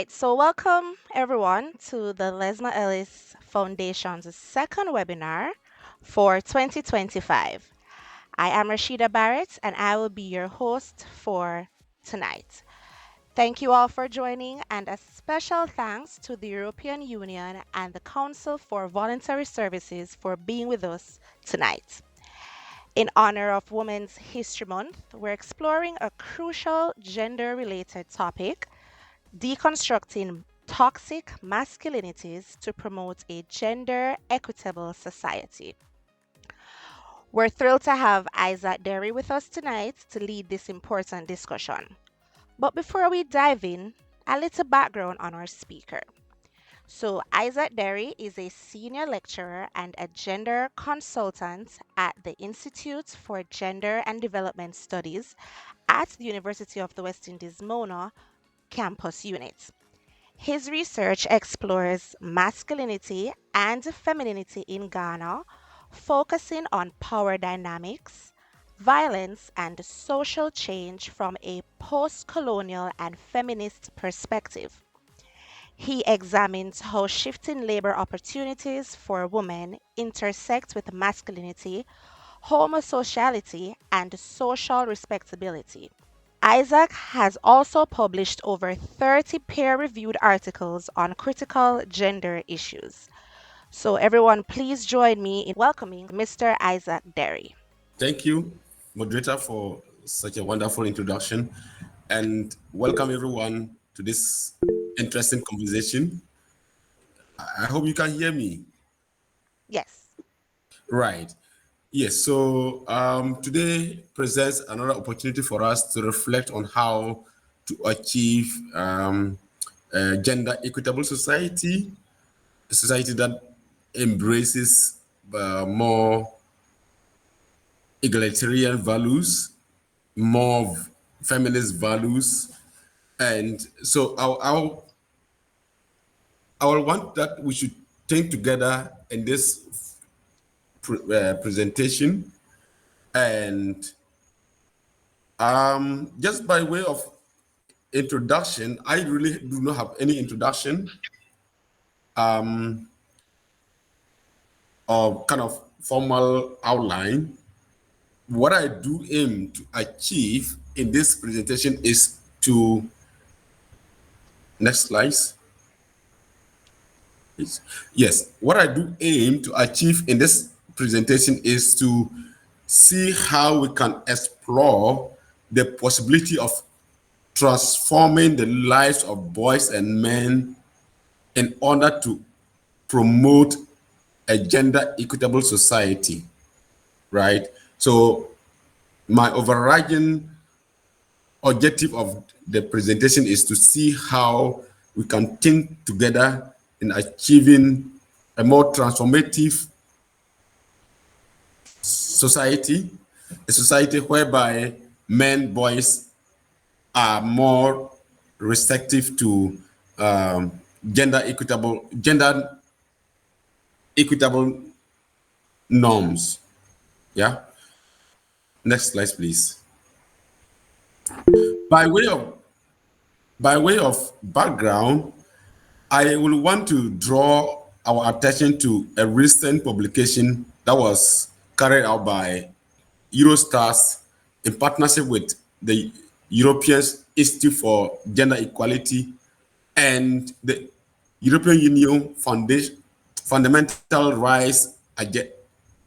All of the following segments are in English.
right, so welcome everyone to the Lesma Ellis Foundation's second webinar for 2025. I am Rashida Barrett and I will be your host for tonight. Thank you all for joining, and a special thanks to the European Union and the Council for Voluntary Services for being with us tonight. In honor of Women's History Month, we're exploring a crucial gender related topic: deconstructing toxic masculinities to promote a gender equitable society. We're thrilled to have Dery with us tonight to lead this important discussion. But before we dive in, a little background on our speaker. So, Dery is a senior lecturer and a gender consultant at the Institute for Gender and Development Studies at the University of the West Indies Mona campus unit. His research explores masculinity and femininity in Ghana, focusing on power dynamics, violence, and social change from a post colonial and feminist perspective. He examines how shifting labor opportunities for women intersect with masculinity, homosociality, and social respectability. Isaac has also published over 30 peer reviewed articles on critical gender issues. So, everyone, please join me in welcoming Mr. Isaac Dery. Thank you, moderator, for such a wonderful introduction, and welcome everyone to this interesting conversation. I hope you can hear me. Yes. Right. Yes. So today presents another opportunity for us to reflect on how to achieve a gender equitable society, a society that embraces more egalitarian values, more feminist values. And so I will want that we should think together in this presentation. And just by way of introduction, I really do not have any introduction or kind of formal outline. What I do aim to achieve in this presentation is to, next slide. Yes, what I do aim to achieve in this presentation is to see how we can explore the possibility of transforming the lives of boys and men in order to promote a gender equitable society, right? So my overriding objective of the presentation is to see how we can think together in achieving a more transformative society, a society whereby men, boys are more receptive to gender equitable norms. Yeah. Next slide, please. By way of background, I will want to draw our attention to a recent publication that was carried out by Eurostars in partnership with the European Institute for Gender Equality and the European Union Fundamental Rights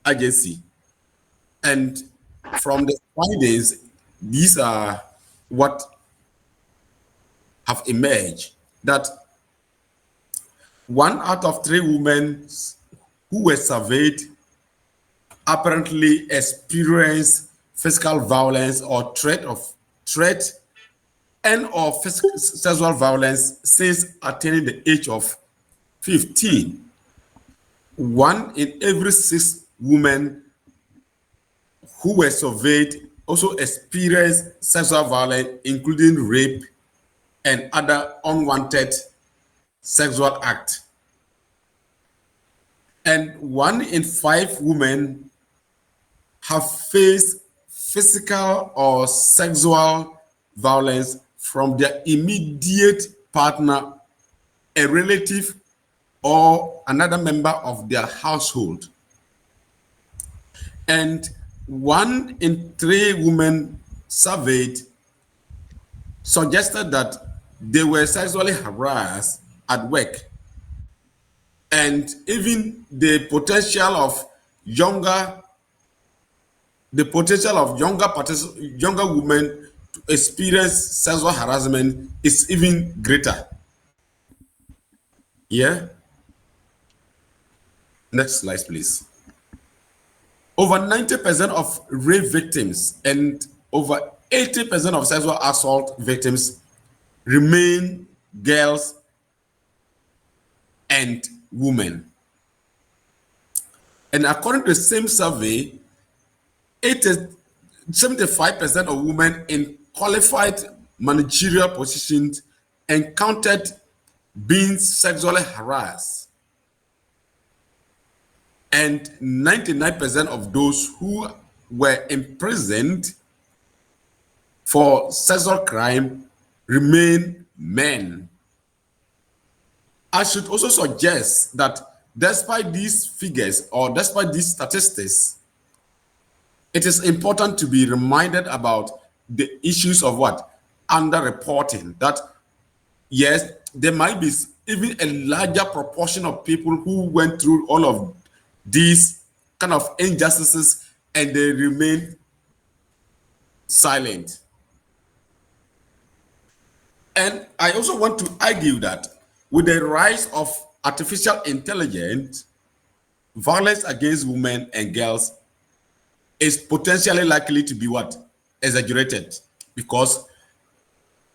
Agency. And from the findings, these are what have emerged, that 1 out of 3 women who were surveyed apparently experienced physical violence or threat and or sexual violence since attaining the age of 15. 1 in every 6 women who were surveyed also experienced sexual violence, including rape and other unwanted sexual act. And 1 in 5 women have faced physical or sexual violence from their immediate partner a relative, or another member of their household. And 1 in 3 women surveyed suggested that they were sexually harassed at work, and even younger younger women to experience sexual harassment is even greater. Yeah. Next slide, please. Over 90% of rape victims and over 80% of sexual assault victims remain girls and women. And according to the same survey, 75% of women in qualified managerial positions encountered being sexually harassed. And 99% of those who were imprisoned for sexual crime remain men. I should also suggest that despite these figures or despite these statistics, it is important to be reminded about the issues of what? Underreporting. That yes, there might be even a larger proportion of people who went through all of these kind of injustices and they remain silent. And I also want to argue that with the rise of artificial intelligence, violence against women and girls is potentially likely to be what? Exaggerated, because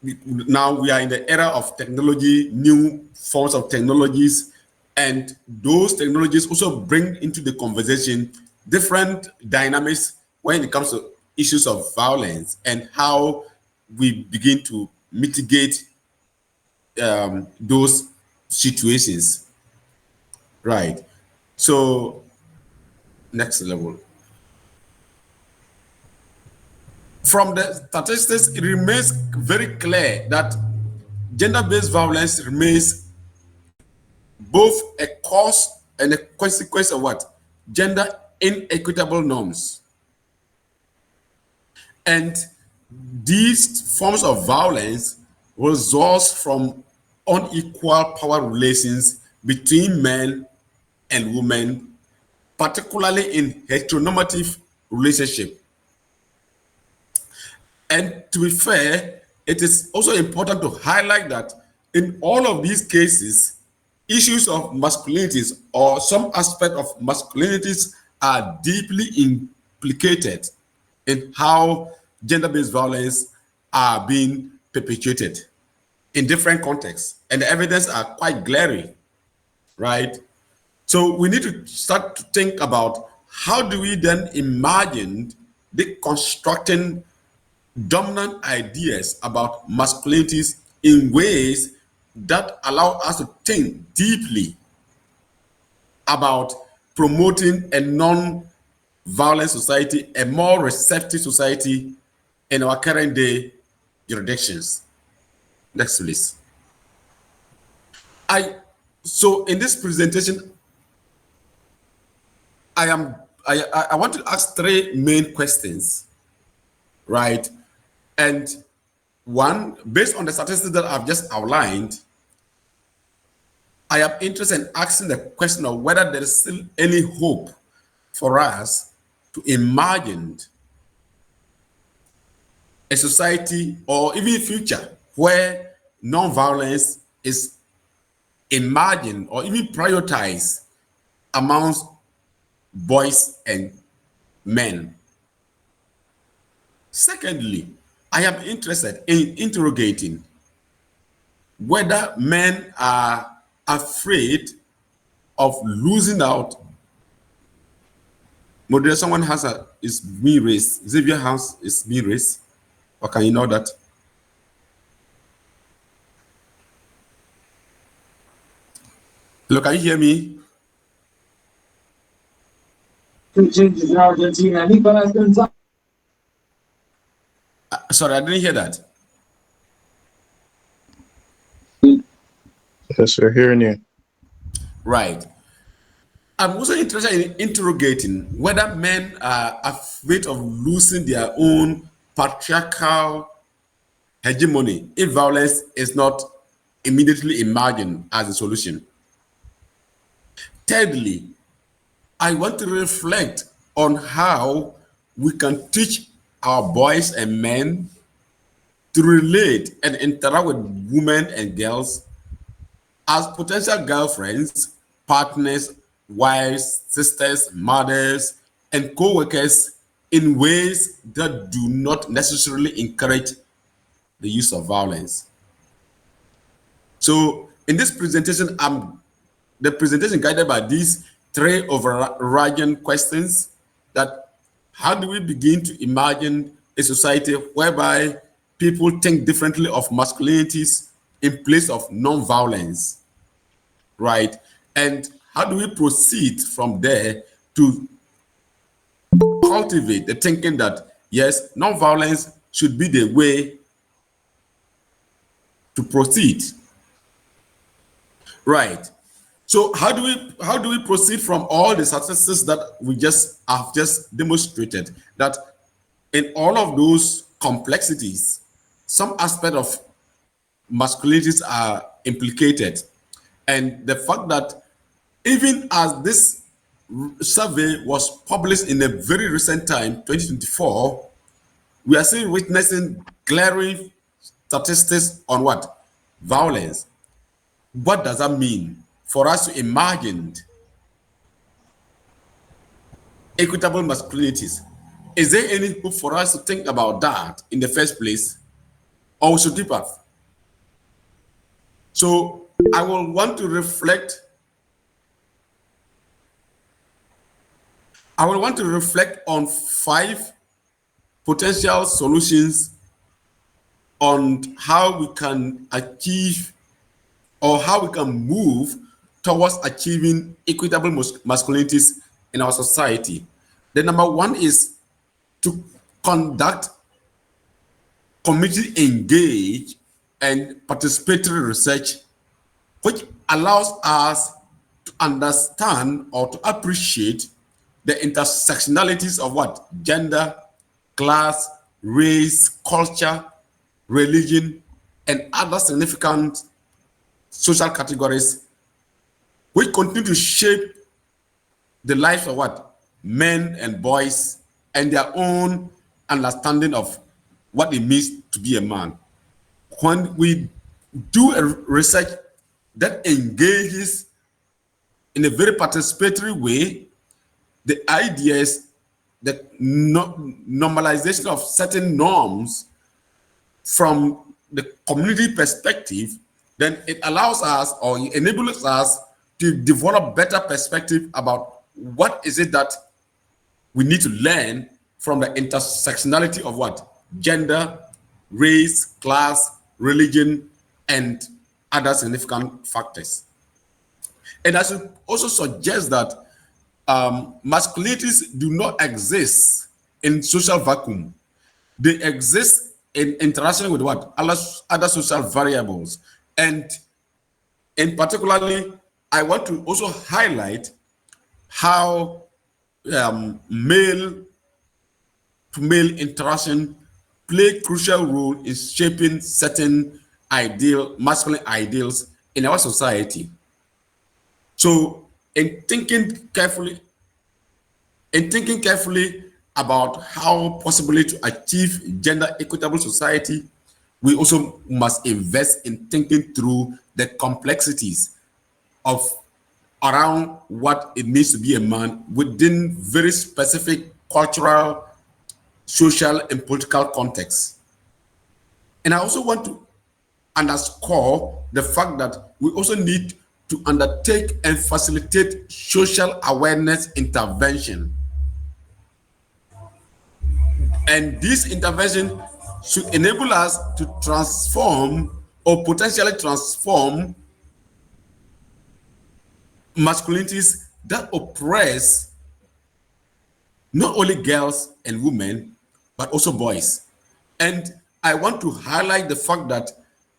now we are in the era of technology, new forms of technologies, and those technologies also bring into the conversation different dynamics when it comes to issues of violence and how we begin to mitigate those situations. Right. So, next level. From the statistics, it remains very clear that gender-based violence remains both a cause and a consequence of what? Gender inequitable norms. And these forms of violence result from unequal power relations between men and women, particularly in heteronormative relationships. And to be fair, it is also important to highlight that in all of these cases, issues of masculinities or some aspect of masculinities are deeply implicated in how gender-based violence are being perpetuated in different contexts. And the evidence are quite glaring, right? So we need to start to think about how do we then imagine deconstructing dominant ideas about masculinities in ways that allow us to think deeply about promoting a non-violent society, a more receptive society in our current day jurisdictions. Next, please. So in this presentation, I want to ask 3 main questions, right? And one, based on the statistics that I've just outlined, I am interested in asking the question of whether there is still any hope for us to imagine a society or even future where non-violence is imagined or even prioritized amongst boys and men. Secondly, I am interested in interrogating whether men are afraid of losing out. Moderator, someone is being raised. Xavier House is being raised. Or can you know that? Hello, can you hear me? Sorry, I didn't hear that. Yes, we're hearing you. Right. I'm also interested in interrogating whether men are afraid of losing their own patriarchal hegemony if violence is not immediately imagined as a solution. Thirdly, I want to reflect on how we can teach our boys and men to relate and interact with women and girls as potential girlfriends, partners, wives, sisters, mothers, and co workers in ways that do not necessarily encourage the use of violence. So, in this presentation, the presentation guided by these three overriding questions that how do we begin to imagine a society whereby people think differently of masculinities in place of non-violence, right? And how do we proceed from there to cultivate the thinking that yes, non-violence should be the way to proceed, right? So how do we proceed from all the successes that we just have just demonstrated that in all of those complexities, some aspect of masculinities are implicated, and the fact that even as this survey was published in a very recent time, 2024, we are still witnessing glaring statistics on what? Violence. What does that mean for us to imagine equitable masculinities? Is there any hope for us to think about that in the first place, or we should keep up? So I will want to reflect. I will want to reflect on 5 potential solutions on how we can achieve or how we can move towards achieving equitable masculinities in our society. The number one is to conduct community engaged and participatory research, which allows us to understand or to appreciate the intersectionalities of what? Gender, class, race, culture, religion, and other significant social categories which continue to shape the lives of what? Men and boys and their own understanding of what it means to be a man. When we do a research that engages in a very participatory way, the ideas, the normalization of certain norms from the community perspective, then it allows us or enables us to develop better perspective about what is it that we need to learn from the intersectionality of what? Gender, race, class, religion, and other significant factors. And I should also suggest that masculinities do not exist in social vacuum. They exist in interaction with what? Other social variables. And in particularly, I want to also highlight how male to male interaction play a crucial role in shaping certain masculine ideals in our society. So, in thinking carefully about how possibly to achieve gender equitable society, we also must invest in thinking through the complexities of around what it means to be a man within very specific cultural, social, and political contexts. And I also want to underscore the fact that we also need to undertake and facilitate social awareness intervention. And this intervention should enable us to transform or potentially transform masculinities that oppress not only girls and women, but also boys. And I want to highlight the fact that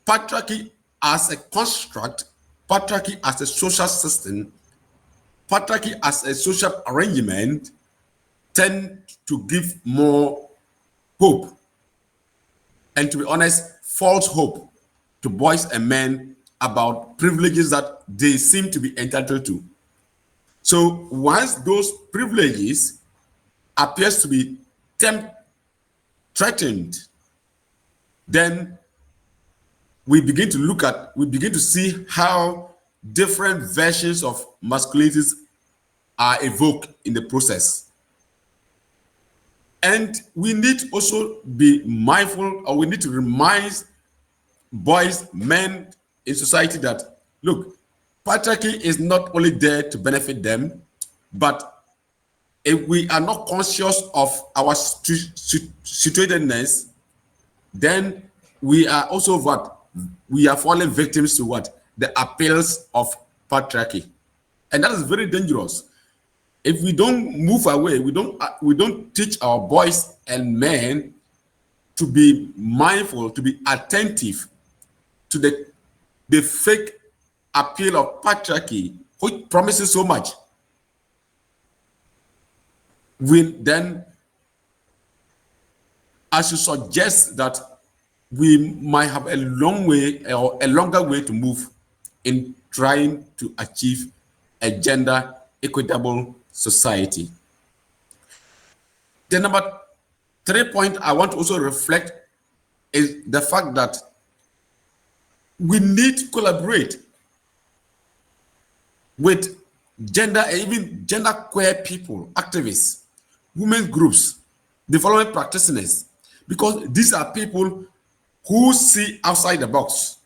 patriarchy as a construct patriarchy as a social system, patriarchy as a social arrangement tend to give more hope, and to be honest, false hope to boys and men about privileges that they seem to be entitled to. So once those privileges appears to be threatened, then we begin to see how different versions of masculinities are evoked in the process. And we need to also be mindful, or we need to remind boys, men in society that, look, patriarchy is not only there to benefit them, but if we are not conscious of our situatedness, then we are also we are falling victims to the appeals of patriarchy, and that is very dangerous. If we don't move away, we don't teach our boys and men to be mindful, to be attentive to the fake appeal of patriarchy, which promises so much. Then, as you suggest, that we might have a long way or a longer way to move in trying to achieve a gender equitable society. The number 3 point I want to also reflect is the fact that we need to collaborate with gender and even gender queer people, activists, women's groups, development practitioners, because these are people who see outside the box.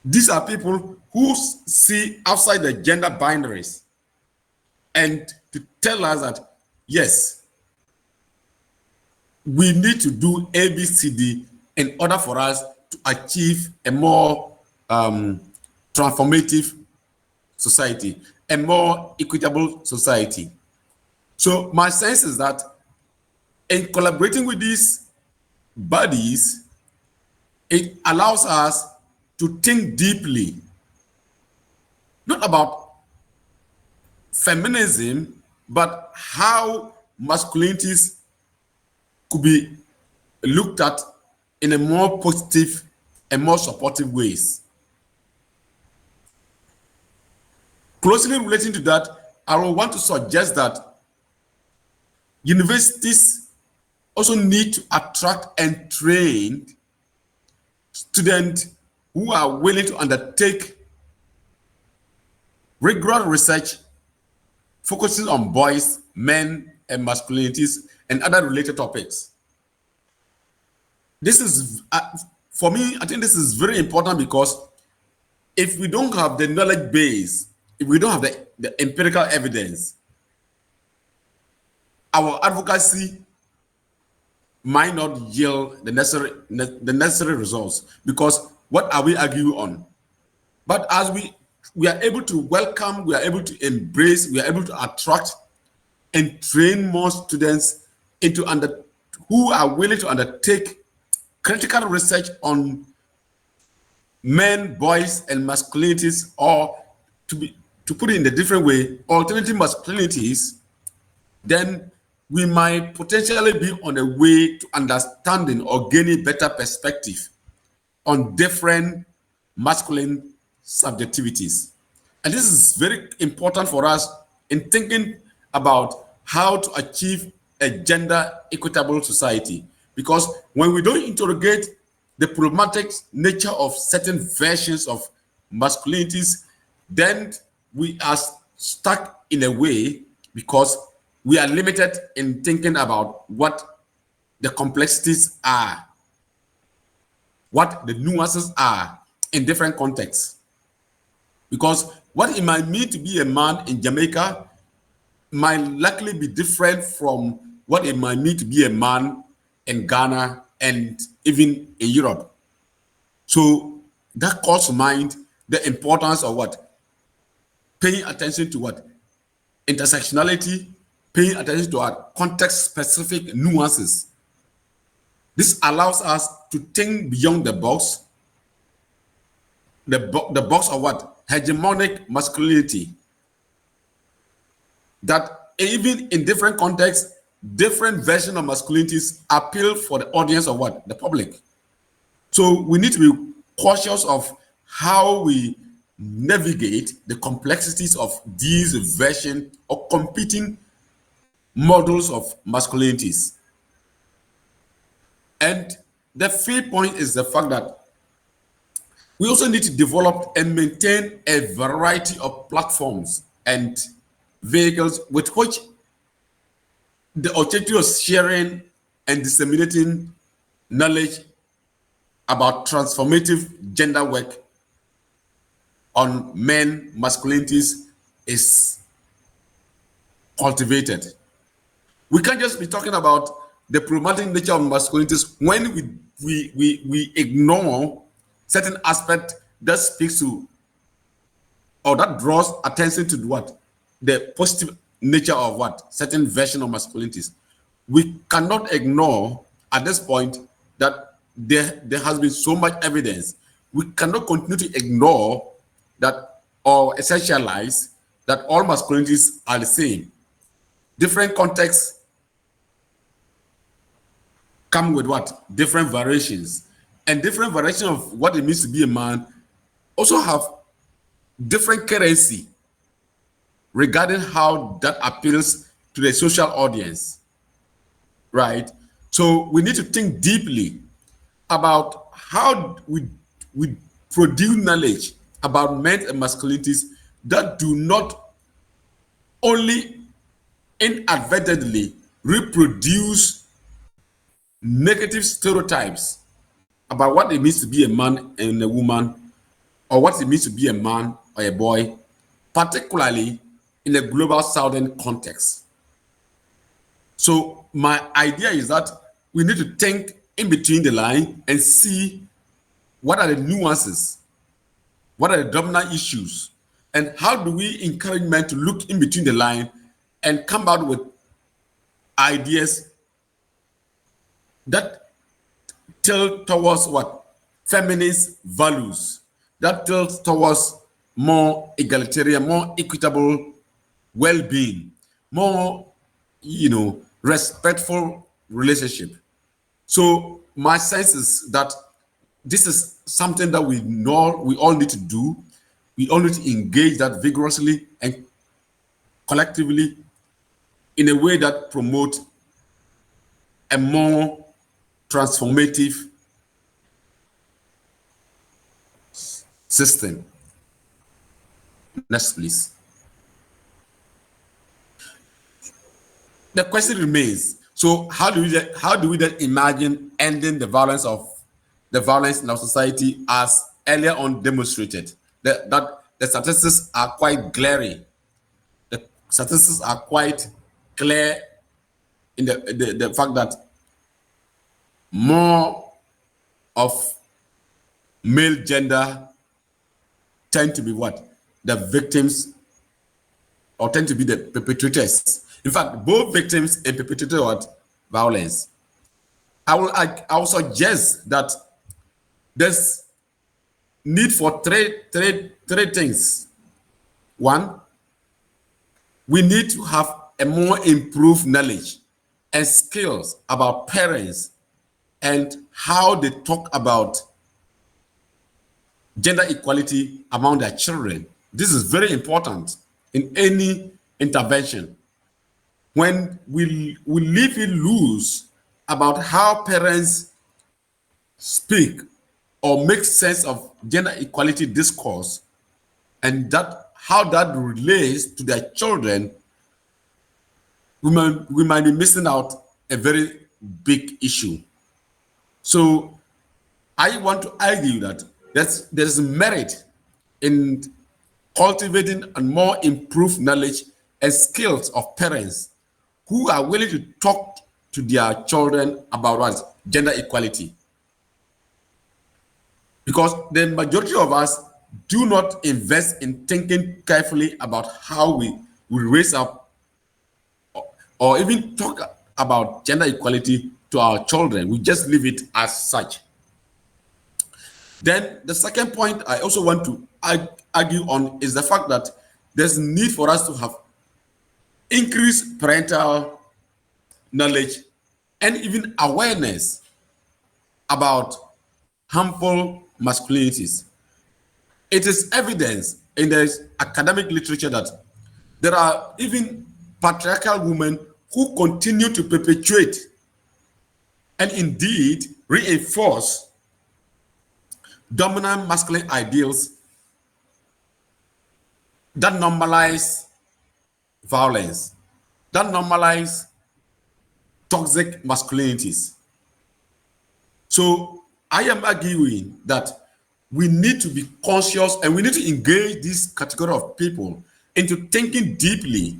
These are people who see outside the gender binaries, and to tell us that, yes, we need to do ABCD in order for us to achieve a more transformative society, a more equitable society. So my sense is that in collaborating with these bodies, it allows us to think deeply, not about feminism, but how masculinities could be looked at in a more positive and more supportive ways. Closely relating to that, I will want to suggest that universities also need to attract and train students who are willing to undertake rigorous research focusing on boys, men, and masculinities and other related topics. This is, for me, I think this is very important, because if we don't have the knowledge base, if we don't have the empirical evidence, our advocacy might not yield the necessary results, because what are we arguing on? But as we are able to welcome, we are able to embrace, we are able to attract and train more students who are willing to undertake critical research on men, boys, and masculinities, or to put it in a different way, alternative masculinities, then we might potentially be on a way to understanding or gaining better perspective on different masculine subjectivities. And this is very important for us in thinking about how to achieve a gender equitable society. Because when we don't interrogate the problematic nature of certain versions of masculinities, then we are stuck in a way, because we are limited in thinking about what the complexities are, what the nuances are in different contexts. Because what it might mean to be a man in Jamaica might likely be different from what it might mean to be a man in Ghana and even in Europe. So that calls to mind the importance of paying attention to intersectionality, paying attention to our context-specific nuances. This allows us to think beyond the box the box of what? Hegemonic masculinity. That even in different contexts, different versions of masculinities appeal for the audience of what? The public. So we need to be cautious of how we navigate the complexities of these version or competing models of masculinities. And the fifth point is the fact that we also need to develop and maintain a variety of platforms and vehicles with which the objective of sharing and disseminating knowledge about transformative gender work on men masculinities is cultivated. We can't just be talking about the problematic nature of masculinities when we ignore certain aspect that speaks to or that draws attention to what? The positive nature of what? Certain version of masculinities. We cannot ignore at this point that there has been so much evidence. We cannot continue to ignore that or essentialize that all masculinities are the same. Different contexts come with what? Different variations. And different variations of what it means to be a man also have different currency regarding how that appeals to the social audience, right? So we need to think deeply about how we produce knowledge about men and masculinities that do not only inadvertently reproduce negative stereotypes about what it means to be a man and a woman, or what it means to be a man or a boy, particularly in a global southern context. So my idea is that we need to think in between the line and see what are the nuances, what are the dominant issues, and how do we encourage men to look in between the line and come out with ideas that tilt towards what? Feminist values, that tilts towards more egalitarian, more equitable well-being, more, respectful relationship. So my sense is that this is something that we know we all need to do. We all need to engage that vigorously and collectively in a way that promotes a more transformative system. Next, please. The question remains: so how do we then imagine ending the violence in our society, as earlier on demonstrated? That the statistics are quite glaring. The statistics are quite clear in the fact that more of male gender tend to be what? The victims, or tend to be the perpetrators. In fact, both victims and perpetrators of violence. I will suggest that there's need for three things. One, we need to have a more improved knowledge and skills about parents and how they talk about gender equality among their children. This is very important in any intervention. When we leave it loose about how parents speak or make sense of gender equality discourse, and that how that relates to their children, we might be missing out a very big issue. So I want to argue that there's merit in cultivating a more improved knowledge and skills of parents who are willing to talk to their children about what? Gender equality. Because the majority of us do not invest in thinking carefully about how we raise up or even talk about gender equality to our children. We just leave it as such. Then the second point I also want to argue on is the fact that there's need for us to have increased parental knowledge and even awareness about harmful masculinities. It is evidence in the academic literature that there are even patriarchal women who continue to perpetuate and indeed reinforce dominant masculine ideals that normalize violence, that normalize toxic masculinities. So I am arguing that we need to be conscious and we need to engage this category of people into thinking deeply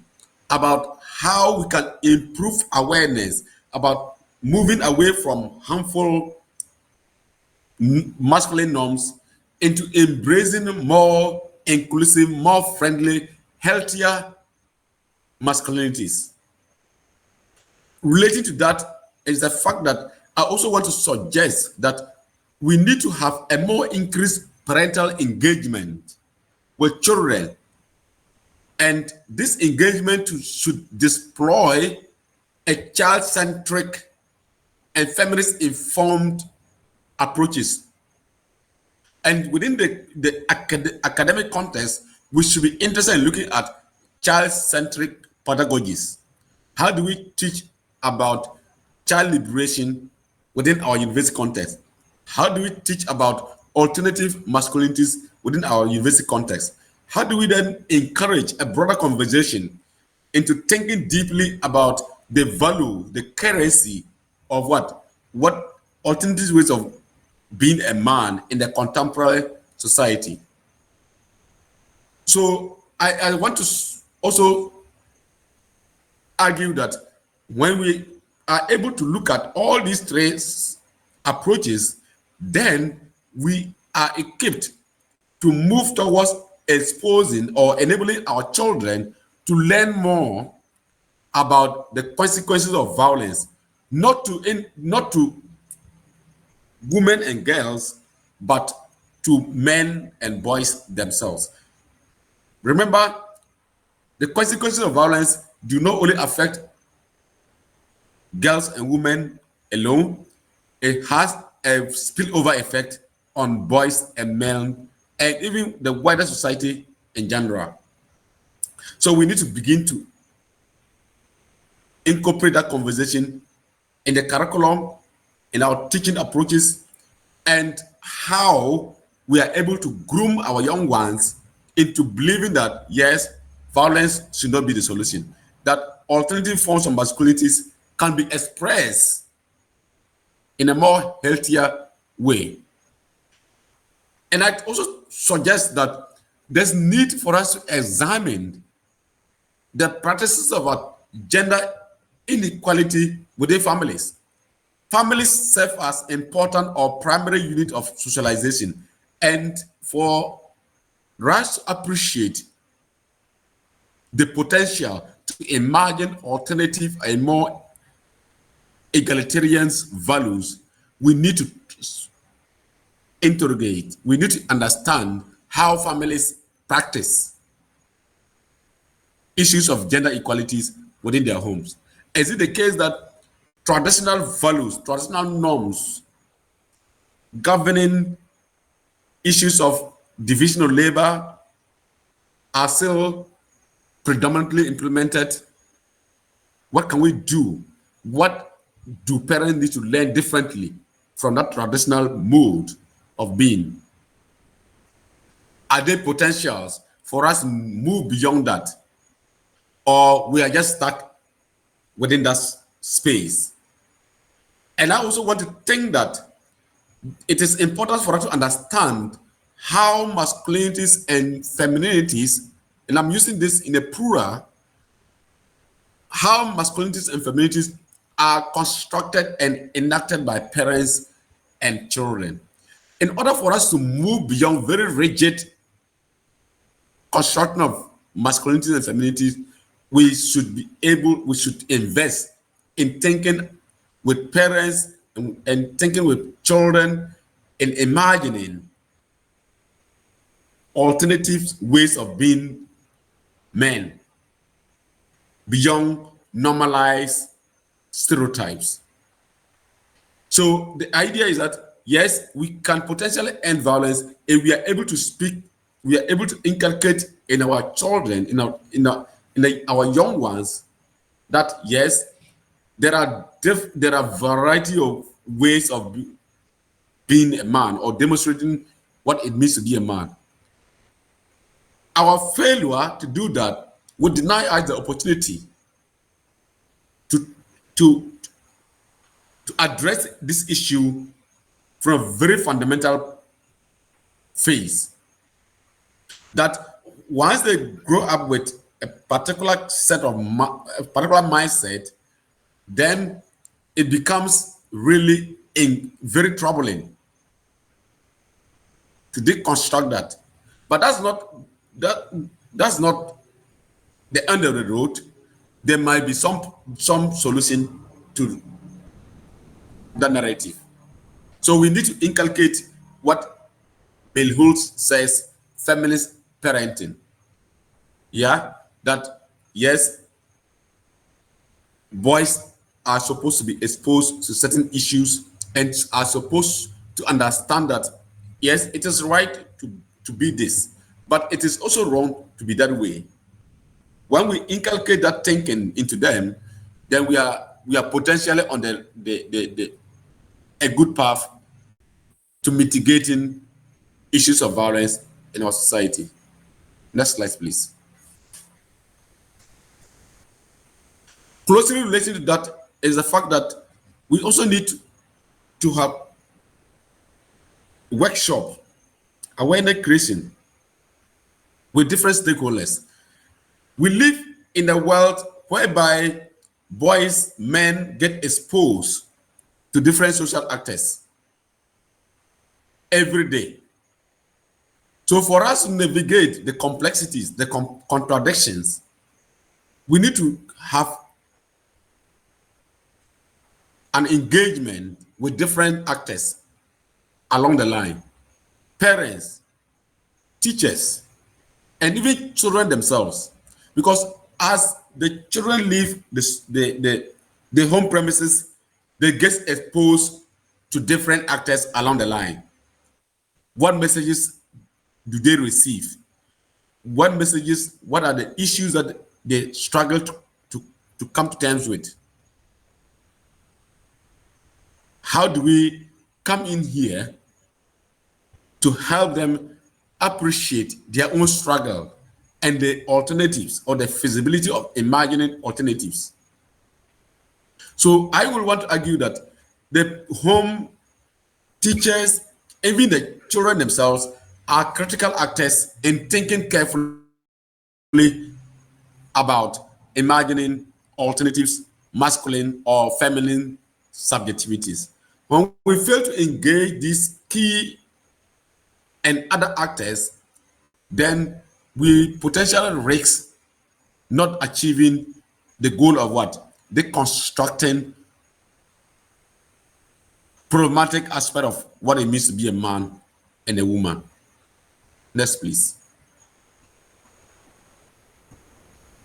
about how we can improve awareness about moving away from harmful masculine norms into embracing more inclusive, more friendly, healthier masculinities. Relating to that is the fact that I also want to suggest that we need to have a more increased parental engagement with children. And this engagement should deploy a child-centric and feminist-informed approaches. And within the academic context, we should be interested in looking at child-centric pedagogies. How do we teach about child liberation within our university context? How do we teach about alternative masculinities within our university context? How do we then encourage a broader conversation into thinking deeply about the value, the currency of what alternative ways of being a man in the contemporary society? So I want to also argue that when we are able to look at all these three approaches, then we are equipped to move towards exposing or enabling our children to learn more about the consequences of violence, not to women and girls, but to men and boys themselves. Remember, the consequences of violence do not only affect girls and women alone, it has a spillover effect on boys and men and even the wider society in general. So we need to begin to incorporate that conversation in the curriculum, in our teaching approaches, and how we are able to groom our young ones into believing that, yes, violence should not be the solution, that alternative forms of masculinities can be expressed in a more healthier way. And I also suggest that there's need for us to examine the practices of our gender inequality within families. Families serve as important or primary unit of socialization, and for us to appreciate the potential to imagine alternative and more egalitarian values, we need to interrogate, we need to understand how families practice issues of gender equalities within their homes. Is it the case that traditional values, traditional norms governing issues of division of labor are still predominantly implemented? What can we do? What do parents need to learn differently from that traditional mode of being? Are there potentials for us to move beyond that? Or we are just stuck within that space? And I also want to think that it is important for us to understand how masculinities and femininities, and I'm using this in a plural, how masculinities and femininities are constructed and enacted by parents and children. In order for us to move beyond very rigid construction of masculinities and femininities, we should invest in thinking with parents and thinking with children, in imagining alternative ways of being men beyond normalized stereotypes. So the idea is that yes, we can potentially end violence if we are able to speak, we are able to inculcate in our children, our young ones, that yes, there are variety of ways of being a man or demonstrating what it means to be a man. Our failure to do that would deny us the opportunity to to to address this issue from a very fundamental phase. That once they grow up with a particular a particular mindset, then it becomes really very troubling to deconstruct that. But that that's not the end of the road. There might be some solution to that narrative. So we need to inculcate what Bill Hulse says, feminist parenting. Yeah, that yes, boys are supposed to be exposed to certain issues and are supposed to understand that yes, it is right to be this, but it is also wrong to be that way. When we inculcate that thinking into them, then we are potentially on the a good path to mitigating issues of violence in our society. Next slide, please. Closely related to that is the fact that we also need to have workshop awareness creation with different stakeholders. We live in a world whereby boys, men get exposed to different social actors every day. So for us to navigate the complexities, the contradictions, we need to have an engagement with different actors along the line. Parents, teachers, and even children themselves. Because as the children leave the home premises, they get exposed to different actors along the line. What messages do they receive? What are the issues that they struggle to come to terms with? How do we come in here to help them appreciate their own struggle and the alternatives or the feasibility of imagining alternatives? So I will want to argue that the home teachers, even the children themselves, are critical actors in thinking carefully about imagining alternatives, masculine or feminine subjectivities. When we fail to engage these key and other actors, then we potentially risk not achieving the goal of what? Deconstructing problematic aspect of what it means to be a man and a woman. Next, please.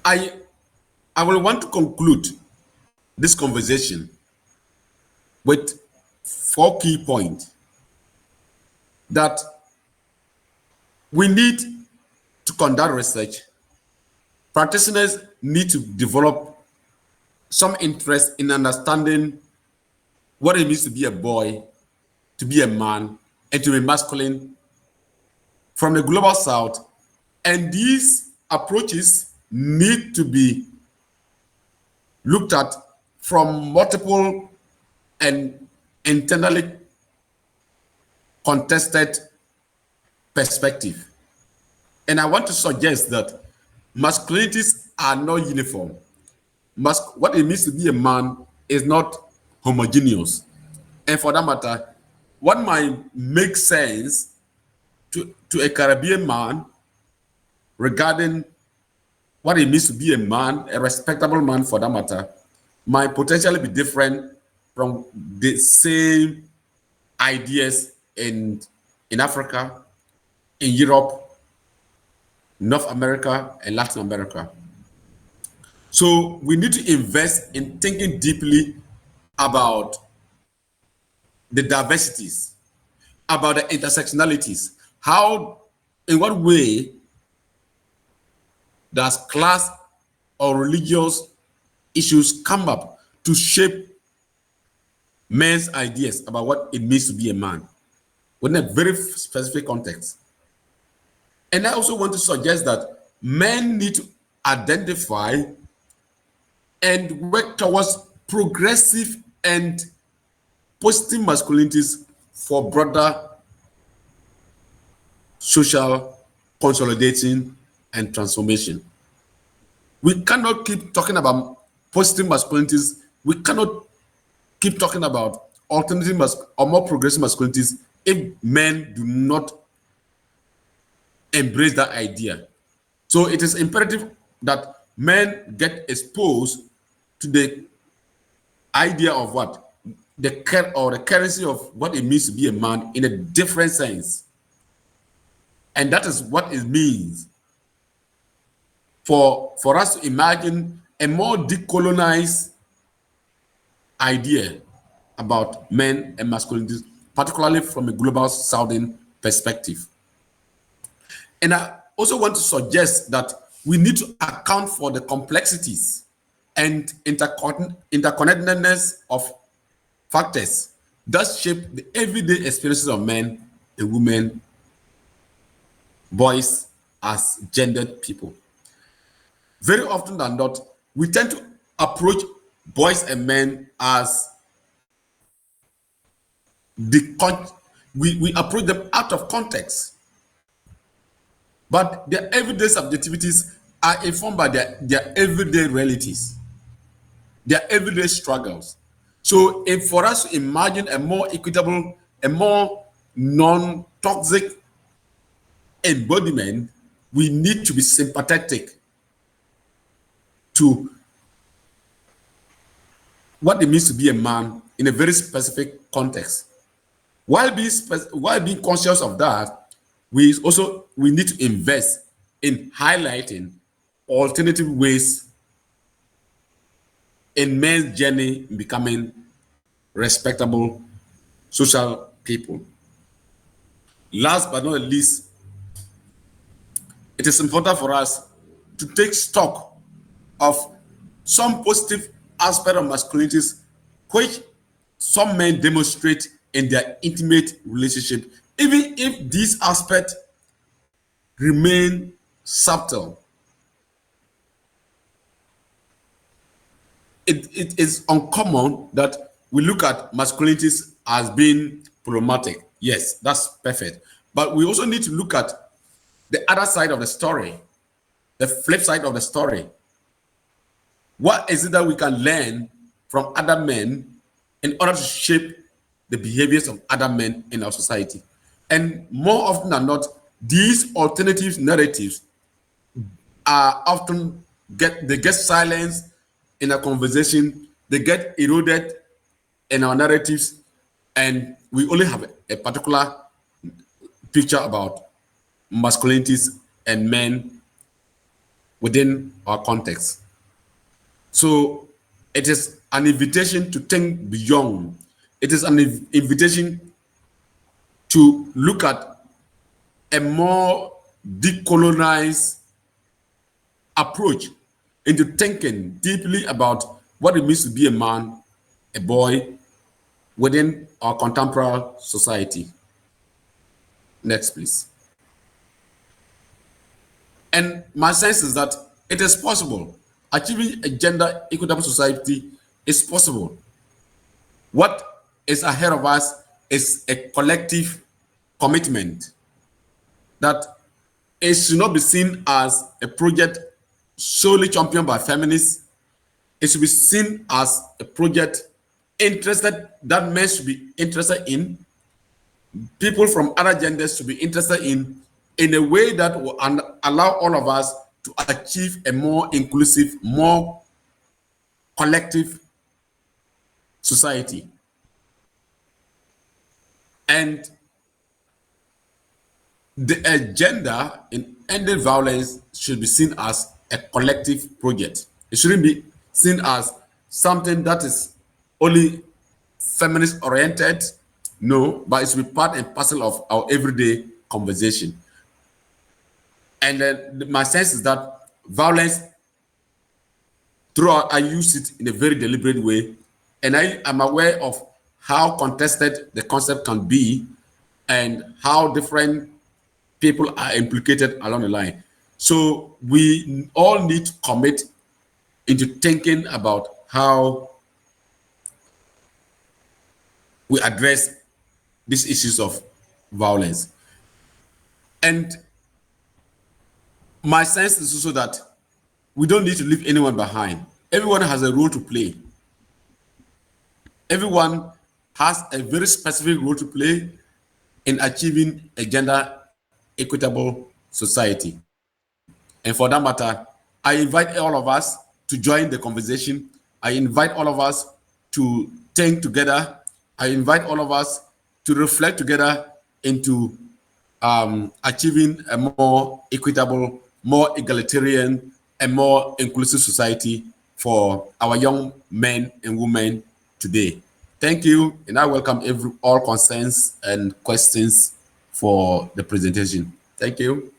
I will want to conclude this conversation with 4 key points that we need to conduct research. Practitioners need to develop some interest in understanding what it means to be a boy, to be a man, and to be masculine from the global south. And these approaches need to be looked at from multiple and internally contested perspective. And I want to suggest that masculinities are not uniform. What it means to be a man is not homogeneous. And for that matter, what might make sense to a Caribbean man regarding what it means to be a man, a respectable man for that matter, might potentially be different from the same ideas in Africa, in Europe, North America, and Latin America. So we need to invest in thinking deeply about the diversities, about the intersectionalities. How, in what way does class or religious issues come up to shape men's ideas about what it means to be a man within a very specific context? And I also want to suggest that men need to identify and work towards progressive and positive masculinities for broader social consolidating and transformation. We cannot keep talking about positive masculinities. We cannot keep talking about alternative or more progressive masculinities if men do not embrace that idea. So it is imperative that men get exposed to the idea of what the currency of what it means to be a man in a different sense, and that is what it means for us to imagine a more decolonized idea about men and masculinity, particularly from a global southern perspective. And I also want to suggest that we need to account for the complexities and interconnectedness of factors that shape the everyday experiences of men and women, boys as gendered people. Very often than not, we tend to approach boys and men as we approach them out of context. But their everyday subjectivities are informed by their everyday realities, their everyday struggles. So, if for us to imagine a more equitable, a more non-toxic embodiment, we need to be sympathetic to what it means to be a man in a very specific context. While being conscious of that, we need to invest in highlighting alternative ways in men's journey in becoming respectable social people. Last but not least, it is important for us to take stock of some positive aspect of masculinities which some men demonstrate in their intimate relationship, even if these aspects remain subtle. It is uncommon that we look at masculinities as being problematic. Yes, that's perfect. But we also need to look at the other side of the story, the flip side of the story. What is it that we can learn from other men in order to shape the behaviors of other men in our society? And more often than not, these alternative narratives are often get silenced in a conversation, they get eroded in our narratives, and we only have a particular picture about masculinities and men within our context. So it is an invitation to think beyond. It is an invitation to look at a more decolonized approach into thinking deeply about what it means to be a man, a boy, within our contemporary society. Next, please. And my sense is that it is possible. Achieving a gender equitable society is possible. What is ahead of us is a collective commitment that it should not be seen as a project solely championed by feminists. It should be seen as a project that men should be interested in, people from other genders should be interested in a way that will allow all of us to achieve a more inclusive, more collective society. And the agenda ending violence should be seen as a collective project. It shouldn't be seen as something that is only feminist oriented. No, but it should be part and parcel of our everyday conversation. And then my sense is that violence, throughout, I use it in a very deliberate way. And I am aware of how contested the concept can be and how different people are implicated along the line. So we all need to commit into thinking about how we address these issues of violence. And my sense is also that we don't need to leave anyone behind. Everyone has a role to play. Everyone has a very specific role to play in achieving a gender equitable society. And for that matter, I invite all of us to join the conversation. I invite all of us to think together. I invite all of us to reflect together into achieving a more equitable, more egalitarian, and more inclusive society for our young men and women today. Thank you, and I welcome all concerns and questions for the presentation. Thank you.